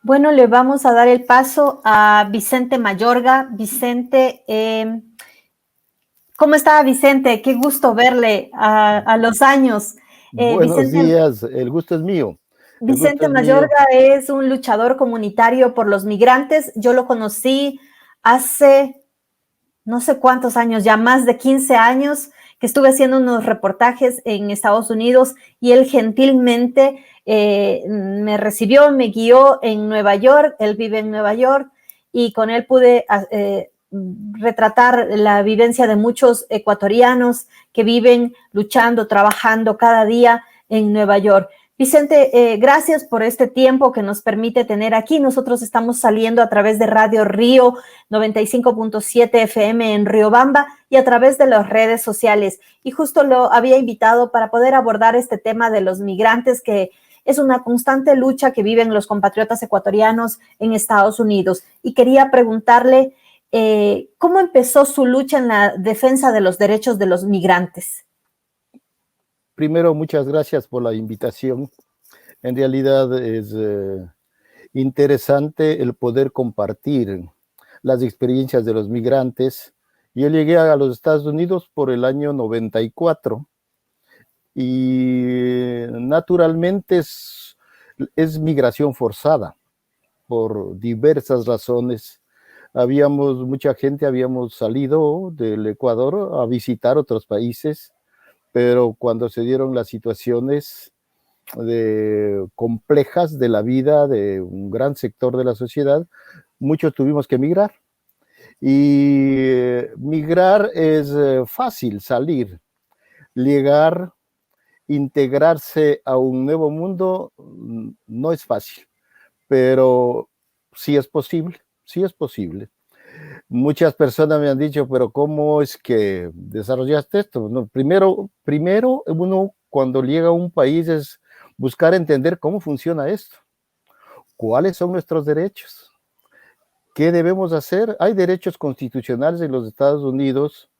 Bueno, le vamos a dar el paso a Vicente Mayorga. Vicente, ¿cómo está Vicente? Qué gusto verle a los años. Buenos Vicente, días, el gusto es mío. El gusto Vicente es mío. Mayorga es un luchador comunitario por los migrantes. Yo lo conocí hace no sé cuántos años, ya más de 15 años, que estuve haciendo unos reportajes en Estados Unidos y él gentilmente me recibió, me guió en Nueva York, él vive en Nueva York y con él pude retratar la vivencia de muchos ecuatorianos que viven luchando, trabajando cada día en Nueva York. Vicente, gracias por este tiempo que nos permite tener aquí. Nosotros estamos saliendo a través de Radio Río 95.7 FM en Riobamba y a través de las redes sociales. Y justo lo había invitado para poder abordar este tema de los migrantes, que es una constante lucha que viven los compatriotas ecuatorianos en Estados Unidos. Y quería preguntarle cómo empezó su lucha en la defensa de los derechos de los migrantes. Primero, muchas gracias por la invitación. En realidad es interesante el poder compartir las experiencias de los migrantes. Yo llegué a los Estados Unidos por el año 94 y naturalmente es migración forzada por diversas razones. Mucha gente habíamos salido del Ecuador a visitar otros países, pero cuando se dieron las situaciones complejas de la vida de un gran sector de la sociedad, muchos tuvimos que migrar. Y migrar es fácil, salir, llegar, integrarse a un nuevo mundo no es fácil, pero sí es posible, sí es posible. Muchas personas me han dicho, pero ¿cómo es que desarrollaste esto? No, primero uno cuando llega a un país es buscar entender cómo funciona esto, cuáles son nuestros derechos, qué debemos hacer. Hay derechos constitucionales en los Estados Unidos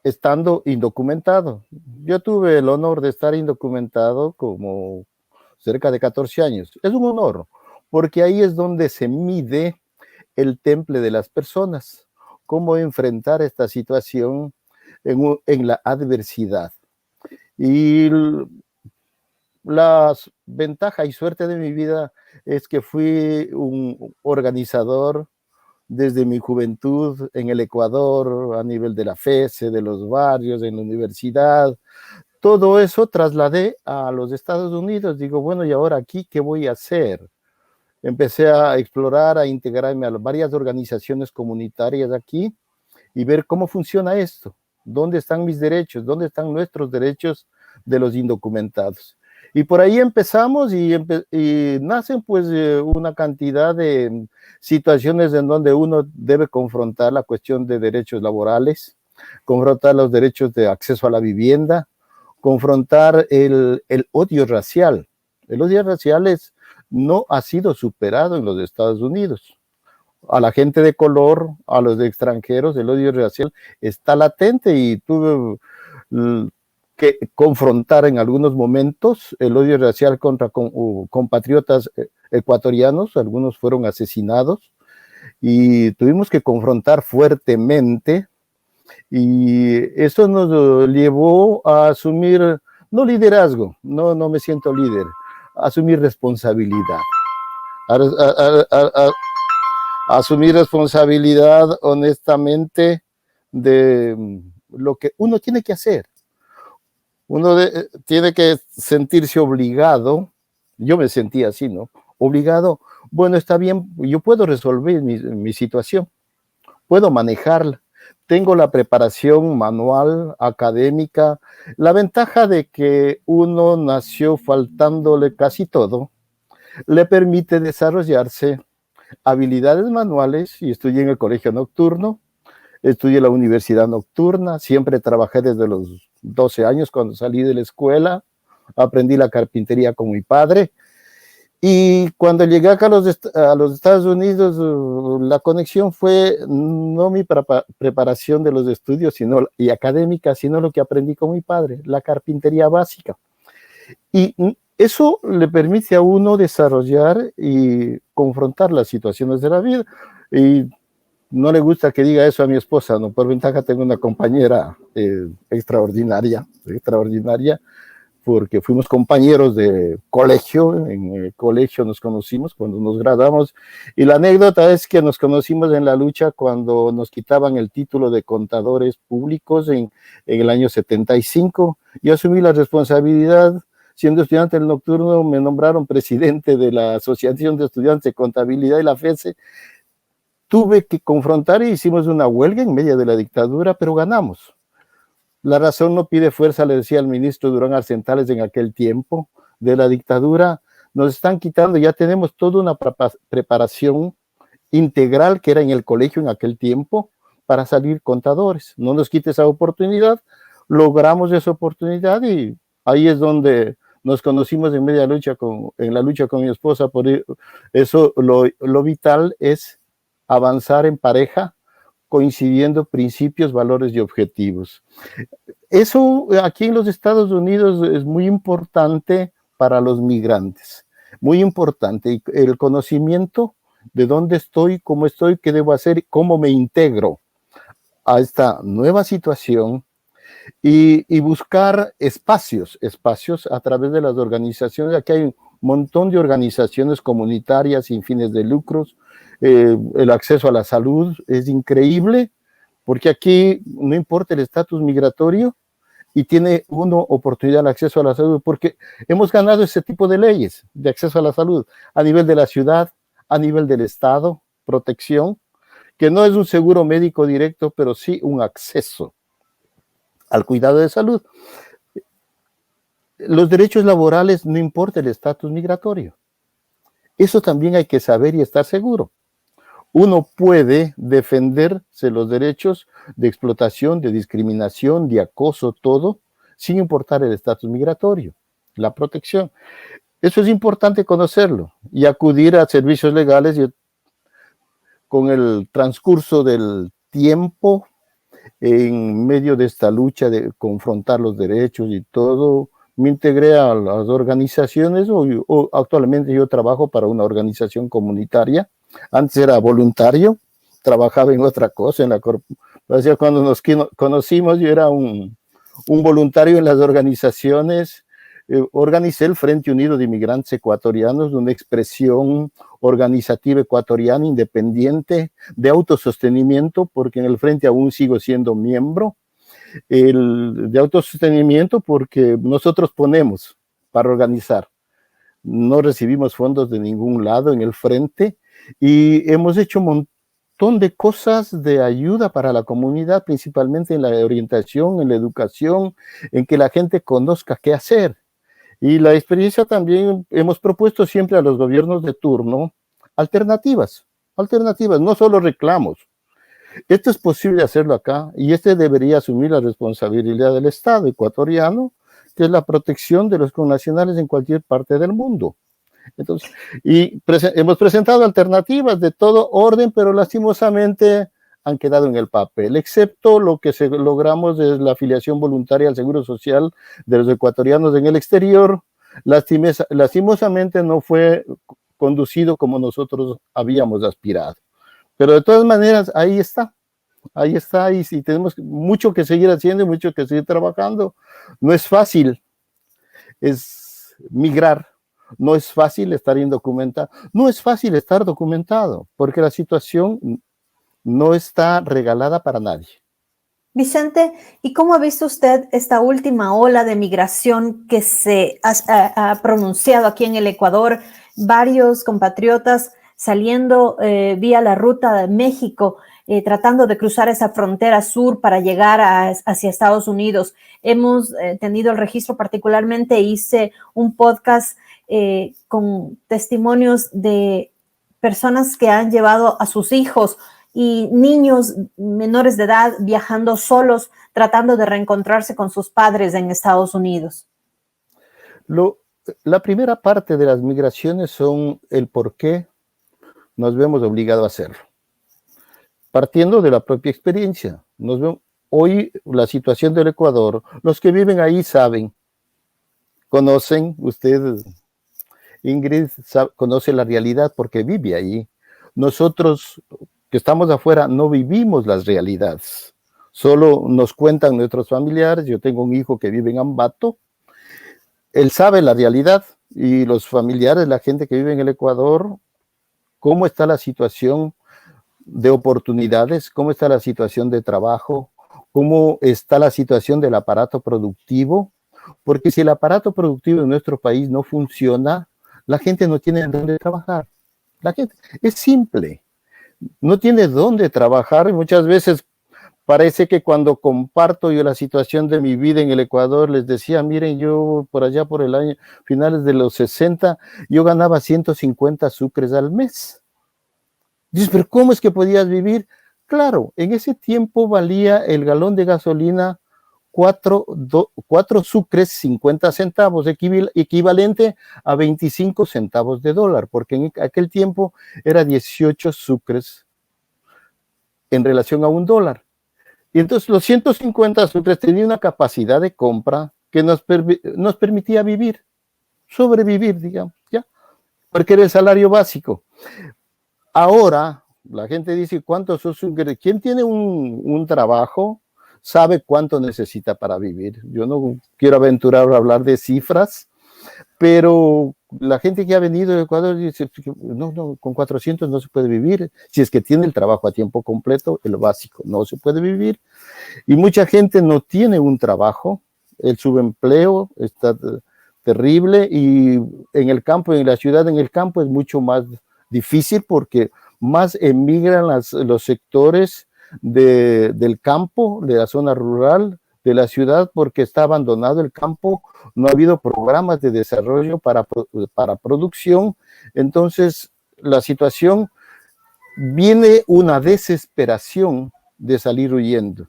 estando indocumentado. Yo tuve el honor de estar indocumentado como cerca de 14 años. Es un honor, porque ahí es donde se mide el temple de las personas, cómo enfrentar esta situación en la adversidad. Y la ventaja y suerte de mi vida es que fui un organizador desde mi juventud en el Ecuador, a nivel de la FESE, de los barrios, en la universidad. Todo eso trasladé a los Estados Unidos. Digo, bueno, ¿y ahora aquí qué voy a hacer? Empecé a explorar, a integrarme a varias organizaciones comunitarias aquí y ver cómo funciona esto, dónde están mis derechos, dónde están nuestros derechos de los indocumentados. Y por ahí empezamos y nacen pues una cantidad de situaciones en donde uno debe confrontar la cuestión de derechos laborales, confrontar los derechos de acceso a la vivienda, confrontar el odio racial. El odio racial no ha sido superado en los Estados Unidos. A la gente de color, a los de extranjeros, el odio racial está latente y tuve que confrontar en algunos momentos el odio racial contra compatriotas ecuatorianos, algunos fueron asesinados y tuvimos que confrontar fuertemente y eso nos llevó a asumir, no liderazgo, no me siento líder, asumir responsabilidad. Asumir responsabilidad honestamente de lo que uno tiene que hacer. Uno tiene que sentirse obligado, yo me sentía así, ¿no? Obligado, bueno, está bien, yo puedo resolver mi situación, puedo manejarla, tengo la preparación manual, académica, la ventaja de que uno nació faltándole casi todo, le permite desarrollarse habilidades manuales y estudié en el colegio nocturno, estudié en la universidad nocturna, siempre trabajé desde los 12 años cuando salí de la escuela, aprendí la carpintería con mi padre y cuando llegué acá a los Estados Unidos la conexión fue no mi preparación de los estudios y académica, sino lo que aprendí con mi padre, la carpintería básica. Y Eso le permite a uno desarrollar y confrontar las situaciones de la vida. Y no le gusta que diga eso a mi esposa, ¿no? Por ventaja tengo una compañera extraordinaria, porque fuimos compañeros de colegio, en el colegio nos conocimos cuando nos graduamos, y la anécdota es que nos conocimos en la lucha cuando nos quitaban el título de contadores públicos en el año 75. Yo asumí la responsabilidad. Siendo estudiante del nocturno, me nombraron presidente de la Asociación de Estudiantes de Contabilidad y la FESE. Tuve que confrontar y hicimos una huelga en medio de la dictadura, pero ganamos. La razón no pide fuerza, le decía al ministro Durán Arcentales en aquel tiempo de la dictadura. Nos están quitando, ya tenemos toda una preparación integral que era en el colegio en aquel tiempo para salir contadores. No nos quite esa oportunidad. Logramos esa oportunidad y ahí es donde nos conocimos en la lucha con mi esposa. Por eso lo vital es avanzar en pareja, coincidiendo principios, valores y objetivos. Eso aquí en los Estados Unidos es muy importante para los migrantes, muy importante. El conocimiento de dónde estoy, qué debo hacer, cómo me integro a esta nueva situación y buscar espacios a través de las organizaciones. Aquí hay un montón de organizaciones comunitarias sin fines de lucros. El acceso a la salud es increíble, porque aquí no importa el estatus migratorio y tiene uno oportunidad al acceso a la salud, porque hemos ganado ese tipo de leyes de acceso a la salud a nivel de la ciudad, a nivel del estado, protección, que no es un seguro médico directo, pero sí un acceso al cuidado de salud. Los derechos laborales, no importa el estatus migratorio. Eso también hay que saber y estar seguro. Uno puede defenderse los derechos de explotación, de discriminación, de acoso, todo, sin importar el estatus migratorio, la protección. Eso es importante conocerlo y acudir a servicios legales. Yo, con el transcurso del tiempo, en medio de esta lucha de confrontar los derechos y todo, me integré a las organizaciones o actualmente yo trabajo para una organización comunitaria. Antes era voluntario, trabajaba en otra cosa, en la corporación. Cuando nos conocimos, yo era un voluntario en las organizaciones. Organicé el Frente Unido de Inmigrantes Ecuatorianos, una expresión organizativa ecuatoriana independiente de autosostenimiento, porque en el Frente aún sigo siendo miembro, de autosostenimiento porque nosotros ponemos para organizar. No recibimos fondos de ningún lado en el Frente y hemos hecho un montón de cosas de ayuda para la comunidad, principalmente en la orientación, en la educación, en que la gente conozca qué hacer. Y la experiencia también hemos propuesto siempre a los gobiernos de turno alternativas, no solo reclamos. Esto es posible hacerlo acá y debería asumir la responsabilidad del Estado ecuatoriano, que es la protección de los connacionales en cualquier parte del mundo. Entonces, hemos presentado alternativas de todo orden, pero lastimosamente han quedado en el papel, excepto lo que logramos es la afiliación voluntaria al Seguro Social de los ecuatorianos en el exterior. Lastimosamente no fue conducido como nosotros habíamos aspirado. Pero de todas maneras, ahí está, y si tenemos mucho que seguir haciendo, mucho que seguir trabajando. No es fácil, es migrar, no es fácil estar indocumentado, no es fácil estar documentado, porque la situación no está regalada para nadie. Vicente, ¿y cómo ha visto usted esta última ola de migración que se ha pronunciado aquí en el Ecuador? Varios compatriotas saliendo vía la ruta de México, tratando de cruzar esa frontera sur para llegar hacia Estados Unidos. Hemos tenido el registro, particularmente hice un podcast con testimonios de personas que han llevado a sus hijos y niños menores de edad viajando solos, tratando de reencontrarse con sus padres en Estados Unidos. La primera parte de las migraciones son el por qué nos vemos obligados a hacerlo. Partiendo de la propia experiencia. Hoy la situación del Ecuador, los que viven ahí saben, conocen, usted, Ingrid, conoce la realidad porque vive ahí. Nosotros que estamos afuera no vivimos las realidades, solo nos cuentan nuestros familiares. Yo tengo un hijo que vive en Ambato, él sabe la realidad y los familiares, la gente que vive en el Ecuador, cómo está la situación de oportunidades, cómo está la situación de trabajo, cómo está la situación del aparato productivo, porque si el aparato productivo en nuestro país no funciona, la gente no tiene dónde trabajar. La gente es simple, no tiene dónde trabajar. Muchas veces parece que cuando comparto yo la situación de mi vida en el Ecuador, les decía, miren, yo por allá por el año, finales de los 60, yo ganaba 150 sucres al mes. Dices, pero ¿cómo es que podías vivir? Claro, en ese tiempo valía el galón de gasolina 4 sucres 50 centavos, equivalente a 25 centavos de dólar, porque en aquel tiempo era 18 sucres en relación a un dólar. Y entonces los 150 sucres tenían una capacidad de compra que nos permitía vivir, sobrevivir, digamos, ¿ya? Porque era el salario básico. Ahora, la gente dice, ¿cuántos son sucres? ¿Quién tiene un trabajo sabe cuánto necesita para vivir? Yo no quiero aventurar a hablar de cifras, pero la gente que ha venido de Ecuador dice, no, con 400 no se puede vivir. Si es que tiene el trabajo a tiempo completo, el básico, no se puede vivir. Y mucha gente no tiene un trabajo, el subempleo está terrible, y en el campo, en la ciudad, en el campo es mucho más difícil porque más emigran los sectores del campo, de la zona rural, de la ciudad, porque está abandonado el campo, no ha habido programas de desarrollo para producción. Entonces la situación, viene una desesperación de salir huyendo.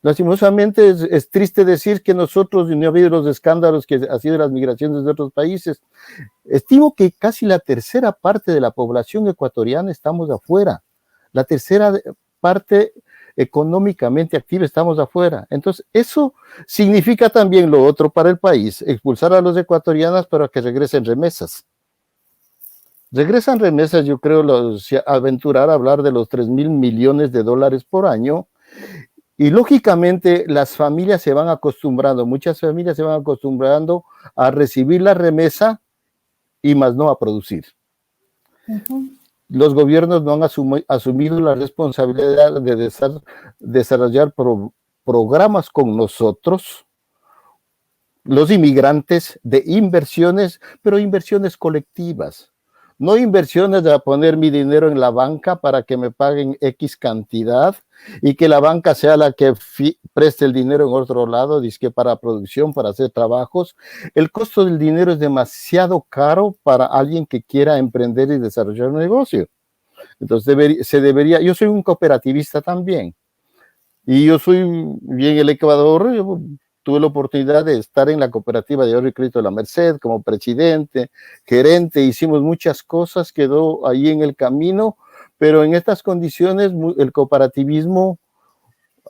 Lastimosamente es triste decir que nosotros, no ha habido los escándalos que ha sido las migraciones de otros países. Estimo que casi la tercera parte de la población ecuatoriana estamos afuera. La tercera parte económicamente activa estamos afuera. Entonces, eso significa también lo otro para el país, expulsar a los ecuatorianos para que regresen remesas. Regresan remesas, yo creo, aventurar a hablar de los 3,000 millones de dólares por año. Y lógicamente las familias se van acostumbrando, muchas familias se van acostumbrando a recibir la remesa y más no a producir. Los gobiernos no han asumido la responsabilidad de desarrollar programas con nosotros, los inmigrantes, de inversiones, pero inversiones colectivas. No inversiones de poner mi dinero en la banca para que me paguen X cantidad y que la banca sea la que preste el dinero en otro lado, dizque para producción, para hacer trabajos. El costo del dinero es demasiado caro para alguien que quiera emprender y desarrollar un negocio. Entonces yo soy un cooperativista también. Y yo soy, bien el Ecuador, yo tuve la oportunidad de estar en la cooperativa de ahorro y crédito de la Merced como presidente, gerente, hicimos muchas cosas, quedó ahí en el camino, pero en estas condiciones el cooperativismo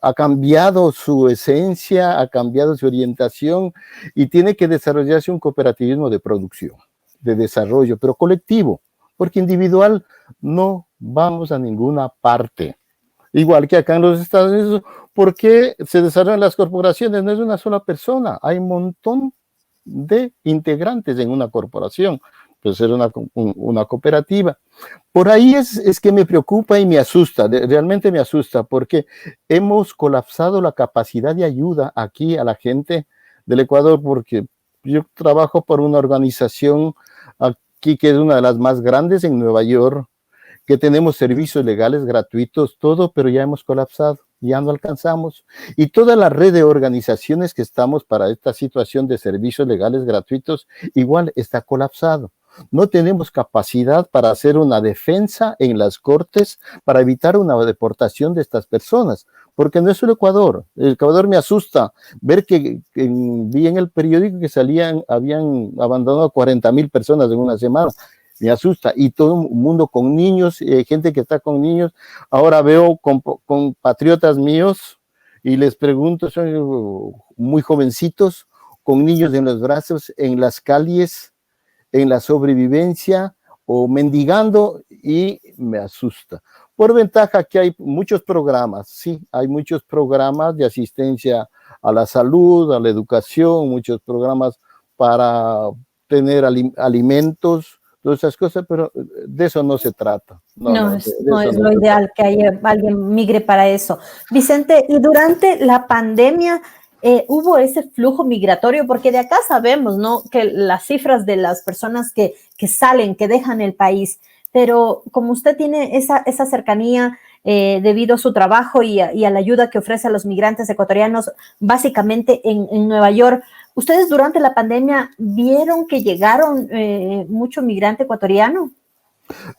ha cambiado su esencia, ha cambiado su orientación y tiene que desarrollarse un cooperativismo de producción, de desarrollo, pero colectivo, porque individual no vamos a ninguna parte. Igual que acá en los Estados Unidos, ¿por qué se desarrollan las corporaciones? No es una sola persona, hay un montón de integrantes en una corporación, pues es una cooperativa. Por ahí es que me preocupa y me asusta, realmente me asusta, porque hemos colapsado la capacidad de ayuda aquí a la gente del Ecuador, porque yo trabajo por una organización aquí que es una de las más grandes en Nueva York, que tenemos servicios legales gratuitos, todo, pero ya hemos colapsado, ya no alcanzamos. Y toda la red de organizaciones que estamos para esta situación de servicios legales gratuitos, igual está colapsado. No tenemos capacidad para hacer una defensa en las cortes para evitar una deportación de estas personas, porque no es el Ecuador. El Ecuador me asusta ver que vi en el periódico que habían abandonado 40,000 personas en una semana. Me asusta, y todo el mundo con niños, gente que está con niños. Ahora veo compatriotas míos y les pregunto, son muy jovencitos, con niños en los brazos, en las calles, en la sobrevivencia o mendigando, y me asusta. Por ventaja que hay muchos programas, sí, hay muchos programas de asistencia a la salud, a la educación, muchos programas para tener alimentos, todas esas cosas, pero de eso no se trata. No es lo ideal que haya alguien migre para eso. Vicente, y durante la pandemia hubo ese flujo migratorio, porque de acá sabemos, ¿no?, que las cifras de las personas que salen, que dejan el país, pero como usted tiene esa cercanía debido a su trabajo y a la ayuda que ofrece a los migrantes ecuatorianos, básicamente en Nueva York, ¿ustedes durante la pandemia vieron que llegaron mucho migrante ecuatoriano?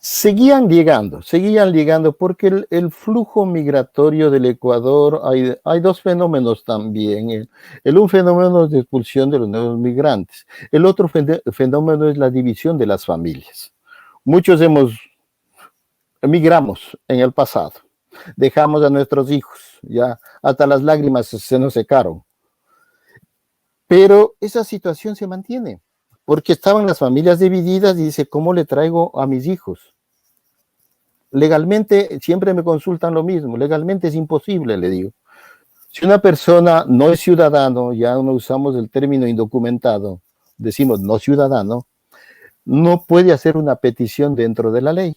Seguían llegando porque el flujo migratorio del Ecuador, hay dos fenómenos también. Un fenómeno de expulsión de los nuevos migrantes. El otro fenómeno es la división de las familias. Muchos emigramos en el pasado, dejamos a nuestros hijos, ya hasta las lágrimas se nos secaron. Pero esa situación se mantiene, porque estaban las familias divididas y dice, ¿cómo le traigo a mis hijos? Legalmente, siempre me consultan lo mismo, legalmente es imposible, le digo. Si una persona no es ciudadano, ya no usamos el término indocumentado, decimos no ciudadano, no puede hacer una petición dentro de la ley.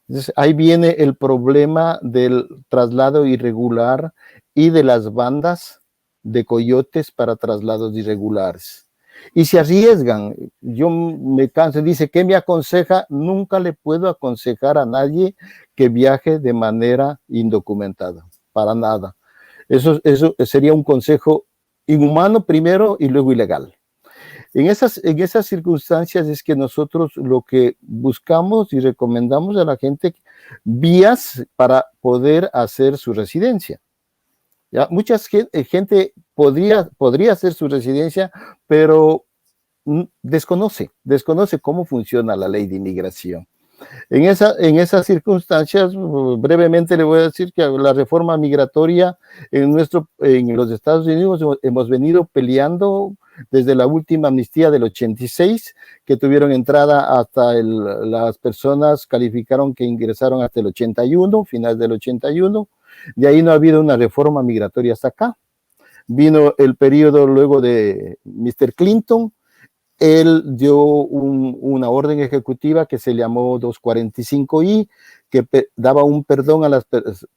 Entonces, ahí viene el problema del traslado irregular y de las bandas de coyotes para traslados irregulares. Y se arriesgan. Yo me canso, dice, ¿qué me aconseja? Nunca le puedo aconsejar a nadie que viaje de manera indocumentada, para nada. Eso sería un consejo inhumano primero y luego ilegal. En esas circunstancias es que nosotros lo que buscamos y recomendamos a la gente vías para poder hacer su residencia. ¿Ya? Mucha gente podría hacer su residencia, pero desconoce cómo funciona la ley de inmigración. En esas circunstancias, brevemente le voy a decir que la reforma migratoria en los Estados Unidos hemos venido peleando desde la última amnistía del 86, que tuvieron entrada hasta las personas calificaron que ingresaron hasta el 81, final del 81. De ahí no ha habido una reforma migratoria hasta acá. Vino el periodo luego de Mr. Clinton. Él dio una orden ejecutiva que se llamó 245I, que daba un perdón a las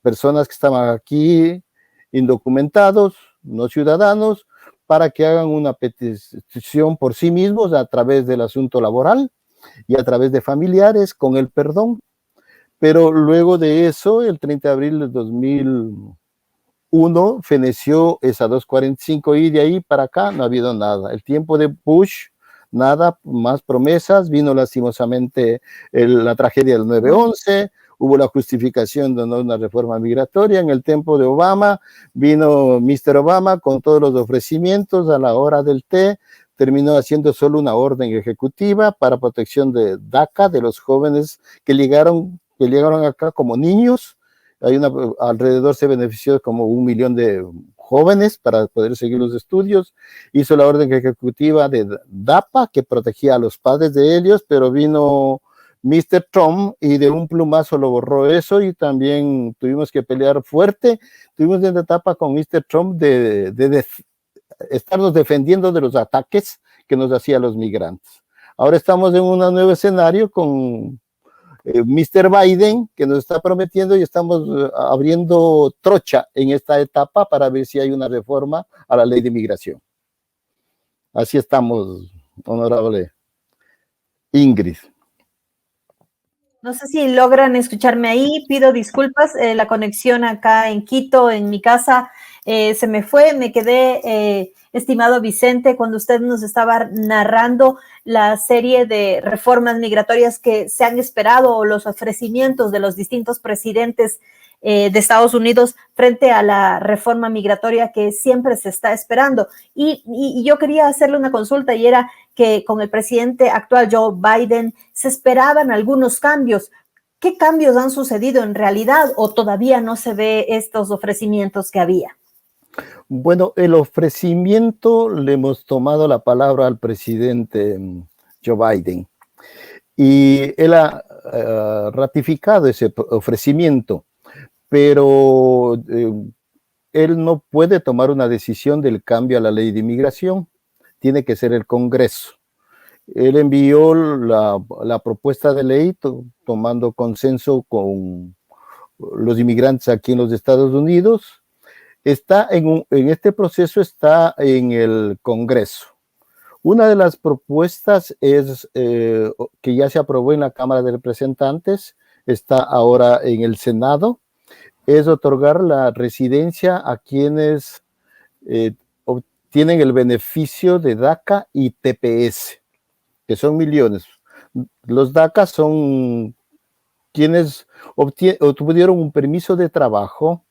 personas que estaban aquí indocumentados, no ciudadanos, para que hagan una petición por sí mismos a través del asunto laboral y a través de familiares con el perdón. Pero luego de eso, el 30 de abril de 2001, feneció esa 245I, de ahí para acá no ha habido nada. El tiempo de Bush, nada, más promesas, vino lastimosamente la tragedia del 9/11, hubo la justificación de una reforma migratoria. En el tiempo de Obama, vino Mr. Obama con todos los ofrecimientos a la hora del té, terminó haciendo solo una orden ejecutiva para protección de DACA, de los jóvenes que llegaron acá como niños. Alrededor se benefició como 1 millón de jóvenes para poder seguir los estudios. Hizo la orden ejecutiva de DAPA, que protegía a los padres de ellos, pero vino Mr. Trump y de un plumazo lo borró eso, y también tuvimos que pelear fuerte. Tuvimos una etapa con Mr. Trump de estarnos defendiendo de los ataques que nos hacían los migrantes. Ahora estamos en un nuevo escenario con Mr. Biden, que nos está prometiendo, y estamos abriendo trocha en esta etapa para ver si hay una reforma a la ley de inmigración. Así estamos, honorable Ingrid. No sé si logran escucharme ahí, pido disculpas, la conexión acá en Quito, en mi casa, se me fue, me quedé, estimado Vicente, cuando usted nos estaba narrando la serie de reformas migratorias que se han esperado, o los ofrecimientos de los distintos presidentes de Estados Unidos frente a la reforma migratoria que siempre se está esperando. Y yo quería hacerle una consulta, y era que con el presidente actual, Joe Biden, se esperaban algunos cambios. ¿Qué cambios han sucedido en realidad, o todavía no se ve estos ofrecimientos que había? Bueno, el ofrecimiento le hemos tomado la palabra al presidente Joe Biden y él ha ratificado ese ofrecimiento, pero él no puede tomar una decisión del cambio a la ley de inmigración, tiene que ser el Congreso. Él envió la propuesta de ley tomando consenso con los inmigrantes aquí en los Estados Unidos. Está en este proceso, está en el Congreso. Una de las propuestas es que ya se aprobó en la Cámara de Representantes, está ahora en el Senado, es otorgar la residencia a quienes obtienen el beneficio de DACA y TPS, que son millones. Los DACA son quienes obtuvieron un permiso de trabajo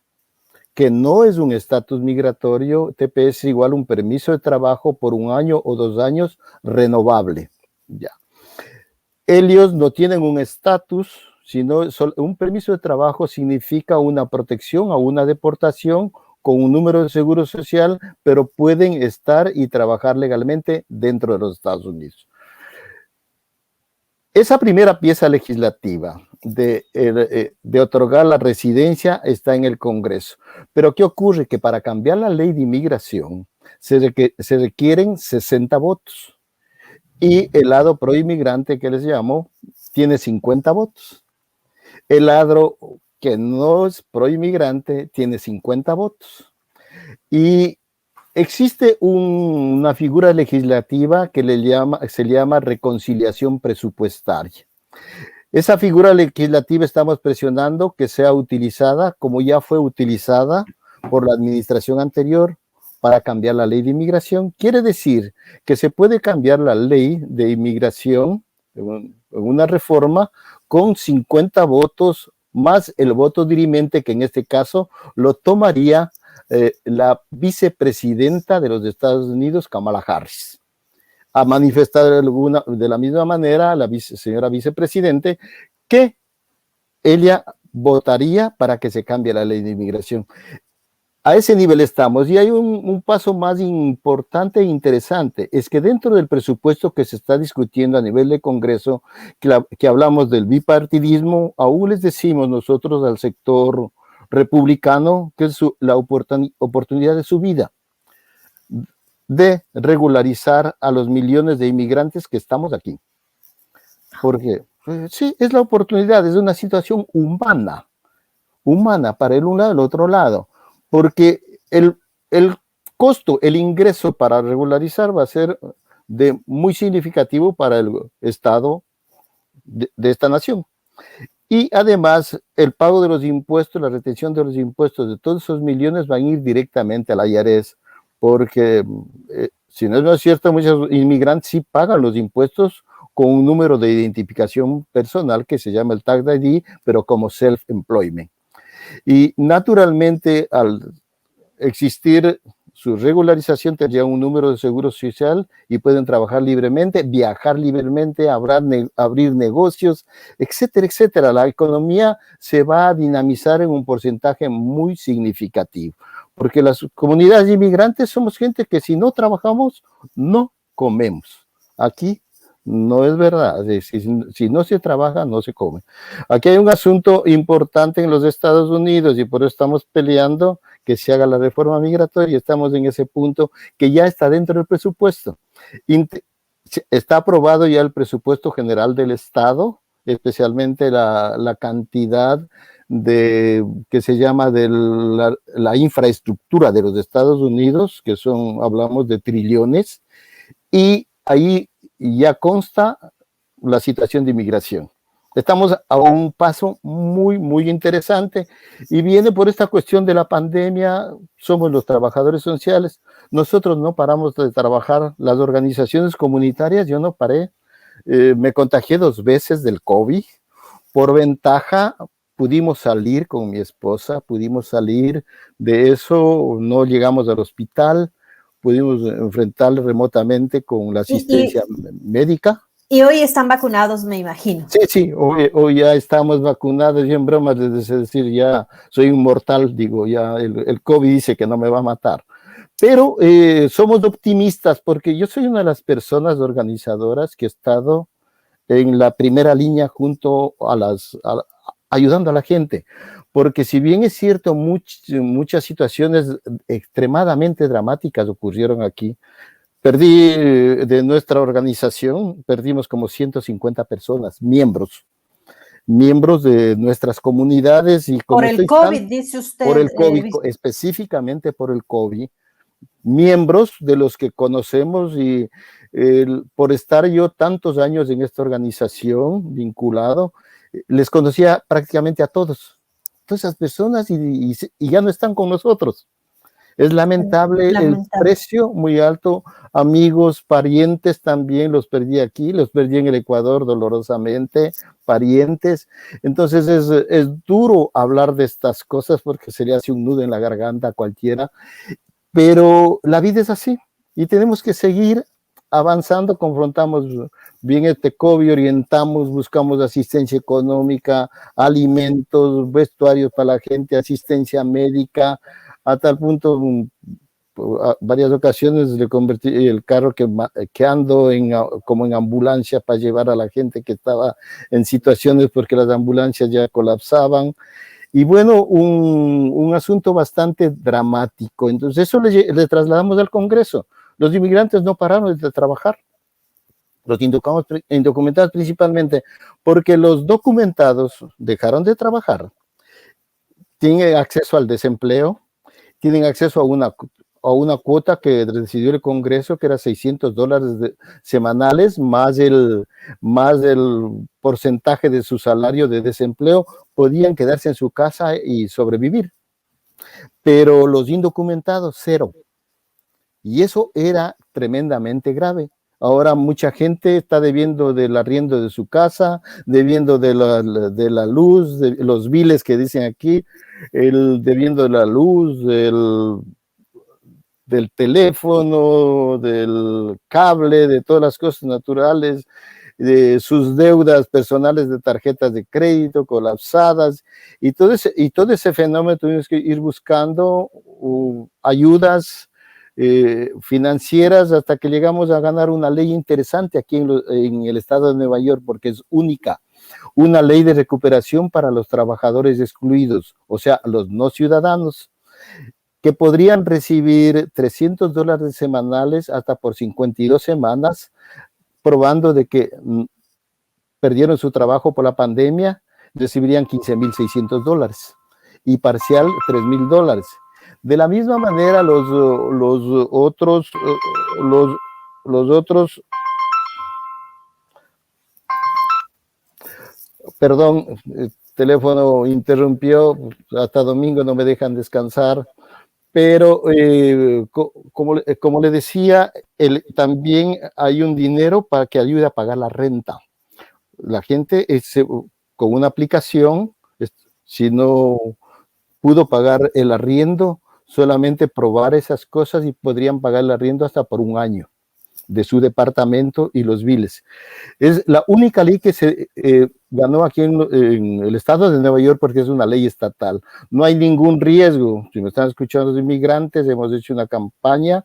que no es un estatus migratorio. TPS es igual un permiso de trabajo por 1 año o 2 años renovable. Ya. Ellos no tienen un estatus, sino un permiso de trabajo significa una protección a una deportación con un número de seguro social, pero pueden estar y trabajar legalmente dentro de los Estados Unidos. Esa primera pieza legislativa de otorgar la residencia está en el Congreso. Pero ¿qué ocurre? Que para cambiar la ley de inmigración se requieren 60 votos. Y el lado proinmigrante, que les llamo, tiene 50 votos. El lado que no es proinmigrante tiene 50 votos. Y existe una figura legislativa que se llama reconciliación presupuestaria. Esa figura legislativa estamos presionando que sea utilizada, como ya fue utilizada por la administración anterior, para cambiar la ley de inmigración. Quiere decir que se puede cambiar la ley de inmigración en una reforma con 50 votos más el voto dirimente, que en este caso lo tomaría la vicepresidenta de los Estados Unidos, Kamala Harris. Ha manifestado de la misma manera la señora vicepresidente que ella votaría para que se cambie la ley de inmigración. A ese nivel estamos. Y hay un paso más importante e interesante, es que dentro del presupuesto que se está discutiendo a nivel de Congreso, que hablamos del bipartidismo, aún les decimos nosotros al sector republicano que es la oportunidad de su vida, de regularizar a los millones de inmigrantes que estamos aquí. Porque sí, es la oportunidad, es una situación humana para el un lado y el otro lado, porque el costo, el ingreso para regularizar va a ser muy significativo para el Estado de esta nación. Y además, el pago de los impuestos, la retención de los impuestos de todos esos millones van a ir directamente a la IRS, porque si no es cierto, muchos inmigrantes sí pagan los impuestos con un número de identificación personal que se llama el Tax ID, pero como self-employment. Y naturalmente, al existir su regularización, tendría un número de seguro social y pueden trabajar libremente, viajar libremente, abrir negocios, etcétera, etcétera. La economía se va a dinamizar en un porcentaje muy significativo, porque las comunidades inmigrantes somos gente que si no trabajamos, no comemos. Aquí no es verdad. Si no se trabaja, no se come. Aquí hay un asunto importante en los Estados Unidos y por eso estamos peleando que se haga la reforma migratoria. Estamos en ese punto que ya está dentro del presupuesto. Está aprobado ya el presupuesto general del Estado, especialmente la cantidad que se llama de la infraestructura de los Estados Unidos, que hablamos de trillones, y ahí ya consta la situación de inmigración. Estamos a un paso muy, muy interesante y viene por esta cuestión de la pandemia. Somos los trabajadores sociales. Nosotros no paramos de trabajar. Las organizaciones comunitarias, yo no paré. Me contagié 2 veces del COVID. Por ventaja, pudimos salir con mi esposa, pudimos salir de eso, no llegamos al hospital, pudimos enfrentar remotamente con la asistencia médica. Y hoy están vacunados, me imagino. Sí, sí, hoy ya estamos vacunados. Yo en bromas les decir, ya soy un mortal, digo, ya el COVID dice que no me va a matar. Pero somos optimistas porque yo soy una de las personas organizadoras que he estado en la primera línea junto ayudando a la gente. Porque si bien es cierto, muchas situaciones extremadamente dramáticas ocurrieron aquí. De nuestra organización, perdimos como 150 personas, miembros de nuestras comunidades y Por como el estoy COVID, dice por usted. el COVID, específicamente por el COVID, miembros de los que conocemos y por estar yo tantos años en esta organización vinculado, les conocía prácticamente a todas esas personas y ya no están con nosotros. Es lamentable el precio muy alto. Amigos, parientes también los perdí aquí, los perdí en el Ecuador dolorosamente, parientes. Entonces es duro hablar de estas cosas porque se le hace un nudo en la garganta a cualquiera, pero la vida es así y tenemos que seguir avanzando. Confrontamos bien este COVID, orientamos, buscamos asistencia económica, alimentos, vestuarios para la gente, asistencia médica, a tal punto, a varias ocasiones le convertí el carro que ando como en ambulancia para llevar a la gente que estaba en situaciones porque las ambulancias ya colapsaban. Y bueno, un asunto bastante dramático. Entonces eso le trasladamos al Congreso. Los inmigrantes no pararon de trabajar. Los indocumentados principalmente, porque los documentados dejaron de trabajar, tienen acceso al desempleo, tienen acceso a una cuota que decidió el Congreso, que era $600 semanales, más el porcentaje de su salario de desempleo, podían quedarse en su casa y sobrevivir. Pero los indocumentados, cero. Y eso era tremendamente grave. Ahora mucha gente está debiendo del arriendo de su casa, debiendo de la luz, de los biles que dicen aquí, debiendo de la luz, del teléfono, del cable, de todas las cosas naturales, de sus deudas personales de tarjetas de crédito colapsadas, y todo ese fenómeno tuvimos que ir buscando ayudas financieras hasta que llegamos a ganar una ley interesante aquí en el estado de Nueva York, porque es única, una ley de recuperación para los trabajadores excluidos, o sea, los no ciudadanos, que podrían recibir $300 semanales hasta por 52 semanas, probando de que perdieron su trabajo por la pandemia, recibirían $15,600 y parcial $3,000. De la misma manera, los otros, perdón, el teléfono interrumpió, hasta domingo no me dejan descansar, pero como le decía, también hay un dinero para que ayude a pagar la renta. La gente con una aplicación, si no pudo pagar el arriendo, solamente probar esas cosas y podrían pagar el arriendo hasta por un año de su departamento y los biles. Es la única ley que se ganó aquí en el estado de Nueva York porque es una ley estatal. No hay ningún riesgo. Si me están escuchando los inmigrantes, hemos hecho una campaña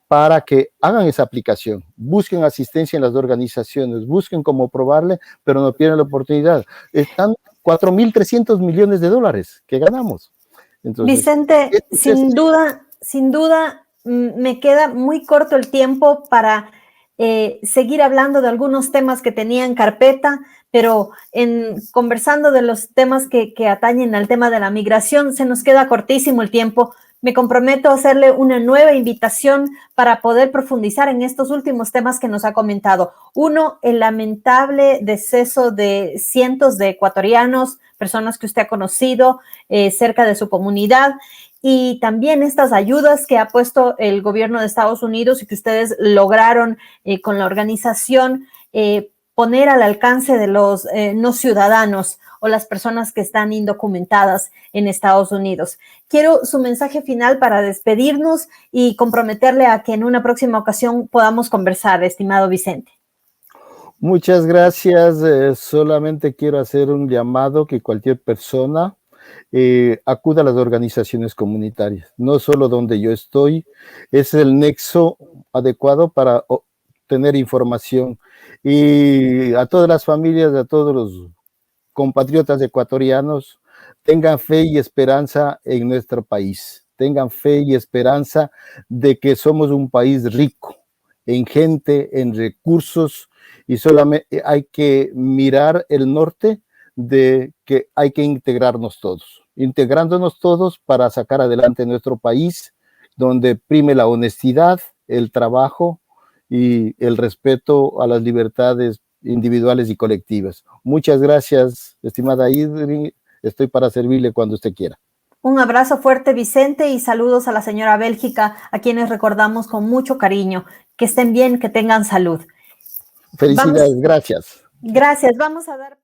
para que hagan esa aplicación, busquen asistencia en las organizaciones, busquen cómo probarle, pero no pierdan la oportunidad. Están $4,300 millones que ganamos. Entonces, Vicente, sin duda, me queda muy corto el tiempo para seguir hablando de algunos temas que tenía en carpeta, pero conversando de los temas que atañen al tema de la migración, se nos queda cortísimo el tiempo. Me comprometo a hacerle una nueva invitación para poder profundizar en estos últimos temas que nos ha comentado. Uno, el lamentable deceso de cientos de ecuatorianos, personas que usted ha conocido cerca de su comunidad, y también estas ayudas que ha puesto el gobierno de Estados Unidos y que ustedes lograron con la organización poner al alcance de los no ciudadanos o las personas que están indocumentadas en Estados Unidos. Quiero su mensaje final para despedirnos y comprometerle a que en una próxima ocasión podamos conversar, estimado Vicente. Muchas gracias. Solamente quiero hacer un llamado que cualquier persona acuda a las organizaciones comunitarias, no solo donde yo estoy, es el nexo adecuado para tener información. Y a todas las familias, a todos los compatriotas ecuatorianos, tengan fe y esperanza en nuestro país, tengan fe y esperanza de que somos un país rico en gente, en recursos, y solamente hay que mirar el norte de que hay que integrándonos todos para sacar adelante nuestro país, donde prime la honestidad, el trabajo y el respeto a las libertades individuales y colectivas. Muchas gracias, estimada Idri. Estoy para servirle cuando usted quiera. Un abrazo fuerte, Vicente, y saludos a la señora Bélgica, a quienes recordamos con mucho cariño. Que estén bien, que tengan salud. Felicidades, gracias. Gracias. Vamos a dar...